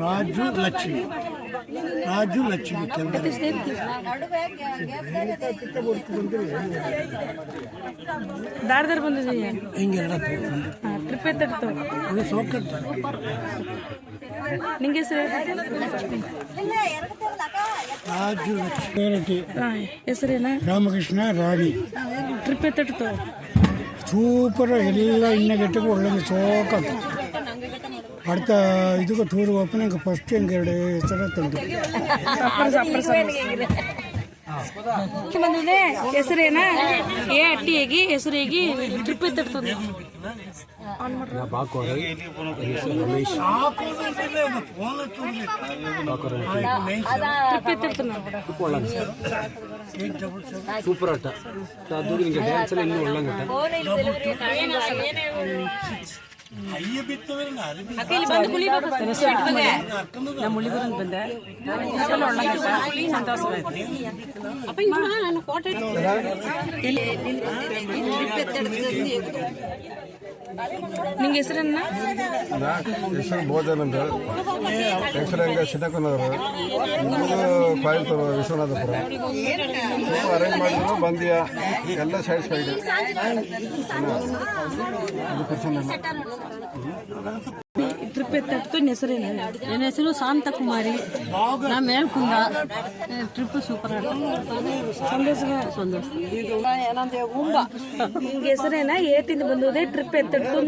ರಾಜು ಲಕ್ಷ್ಮಿ ದಾರದಾರ ಬಂದಿದ್ದೀಯ ಹಿಂಗೆಲ್ಲ ಟ್ರಿಪ್ ಎತ್ತಿಡ್ತು ಸೋಕಟ್ಟು ನಿಂಗೆ ಹೆಸರು ರಾಜು ಲಕ್ಷ್ಮಿ ಹೆಸರೇನ ರಾಮಕೃಷ್ಣ ರಾಣಿ ಟ್ರಿಪ್ ಎತ್ತಿಡ್ತು ಸೂಪರ್ ಎಲ್ಲ ಇನ್ನಗಟ್ಟಿಗೆ ಒಳ್ಳೆ ಸೋಕಟ್ಟು അടുത്ത ഇതൊക്കെ ടൂർ പോയപ്പോൾ ഞങ്ങൾക്ക് ഫസ്റ്റ് എങ്കയുടെ സ്ഥലത്തുണ്ട് ಬಂದಿದೆ ಹೆಸರೇನ ಏ ಅಟ್ಟಿ ಹೇಗಿ ಹೆಸರು ಹೇಗಿ ಟ್ರಿಪ್ ಎತ್ತಿಡ್ತದೆ ಟ್ರಿಪ್ ಎತ್ತಿಡ್ತಾನೆ ಸೂಪರ್ ಆಟ ಅದು ನಿಮಗೆ ಡ್ಯಾನ್ಸ್ ಎಲ್ಲ ಇನ್ನೂ ಒಳ್ಳಂಗಟ ನಮ್ಮ ಉಳಿಬೂರಿಂದ ಬಂದೆ ಸಂತೋಷವಾಯ್ತು ನಿಂಗೆ ಹೆಸರನ್ನ ಹೆಸರು ಭೋಜನ ಅಂತ ಹೆಸರಂಗ ಸಿದ್ದಕ್ಕನವರು ನಿಮ್ಮದು ಕಾಯ್ತರು ವಿಶ್ವನಾಥಪುರ ಅರೇಂಜ್ ಮಾಡಿದ್ರು ಬಂದಿಯಾ ಎಲ್ಲ ಸ್ಯಾಟಿಸ್ಫೈಡ್ ಟ್ರಿಪ್ ಎತ್ತಿಡ್ತು ಹೆಸರೇನು ನನ್ನ ಹೆಸರು ಶಾಂತಕುಮಾರಿ ನಾ ಮೇಲ್ಕುಂದ ಟ್ರಿಪ್ ಸೂಪರ್ ನಿಂಗೆ ಹೆಸರೇನ ಏತಿಂದ ಬಂದದೆ ಟ್ರಿಪ್ ಎತ್ತಿಡ್ತು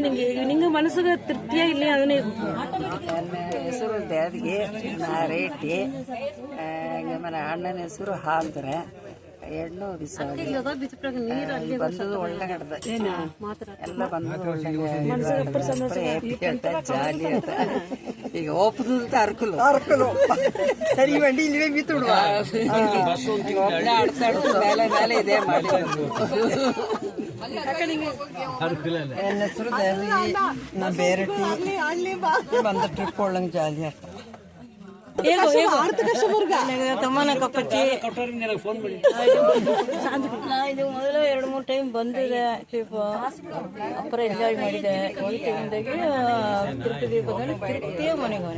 ನಿಂಗೆ ಮನಸ್ಸಿಗೆ ತೃಪ್ತಿಯ ಇಲ್ಲಿ ಅದನ್ನೇ ನನ್ನ ಹೆಸರು ದೇವಿಗೆ ನಾರೇಟಿ ಮನೆ ಅಣ್ಣನ ಹೆಸರು ಹಾಲ್ದ್ರೆ ಎಣ್ಣು ದಿವಸ ಬಂದದು ಒಳ್ಳೆ ಕಡ್ದ ಎಲ್ಲ ಬಂದದು ಒಳ್ಳೆ ಜಾಲಿ ಅಂತ ಈಗ ಓಪದು ಅಂತ ಅರ್ಕಲು ಸರಿ ಬಂಡಿ ಇಲ್ಲಿವೇ ಬಿತ್ತುಡುವ ಮೇಲೆ ಮೇಲೆ ಇದೇ ಮಾಡಿ ನನ್ನ ಹೆಸರು ದೇವಿ ನಾ ಬೇರೆಟ್ಟಿ ಬಂದ ಟ್ರಿಪ್ ಒಳ್ಳಂಗೆ ಜಾಲಿ ಆಗ್ತದೆ ಇದು ಮೊದಲು 2-3 ಟೈಮ್ ಬಂದಿದೆ ಟ್ರಿಪ್ ಅಪ್ಪರ ಎಂಜಾಯ್ ಮಾಡಿದೆ ಈ ಟೈಮ್ದಾಗೆ ತಿರುಪತಿ ಬಂದ್ರೆ ತಿರುಪತಿಯ ಮನೆಗೆ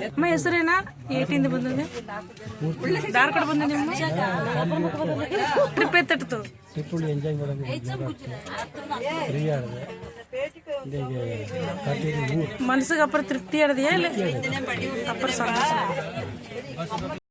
ಅಮ್ಮ ಹೆಸರೇನ ಏಟಿಂದ ಬಂದಿದೆ ಧಾರವಾಡ ಬಂದ ನಿಮ್ಮ ಟ್ರಿಪ್ ಎತ್ತಿಡ್ತು ಎಂಜಾಯ್ ಮನಸ್ಸಿಗೆ ಅಪ್ಪರ ತೃಪ್ತಿ ಅಡದಿಯಾ ಇಲ್ಲ ಅಪ್ಪರ ಸಂತೋಷ